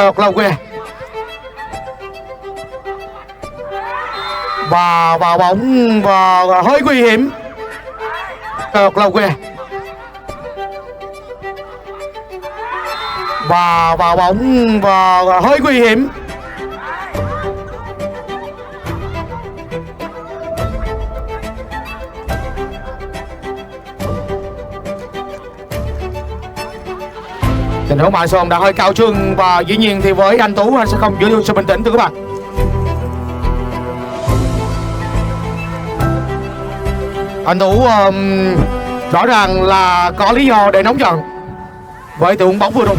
Thật là quê. Và vào bóng và hơi nguy hiểm. Thật là quê. Và vào bóng và hơi nguy hiểm. Tình huống mạng Sơn đã hơi cao trương và dĩ nhiên thì với anh Tú anh sẽ không giữ được sự bình tĩnh thưa các bạn. Anh Tú rõ ràng là có lý do để nóng giận với tình huống bóng vừa rồi.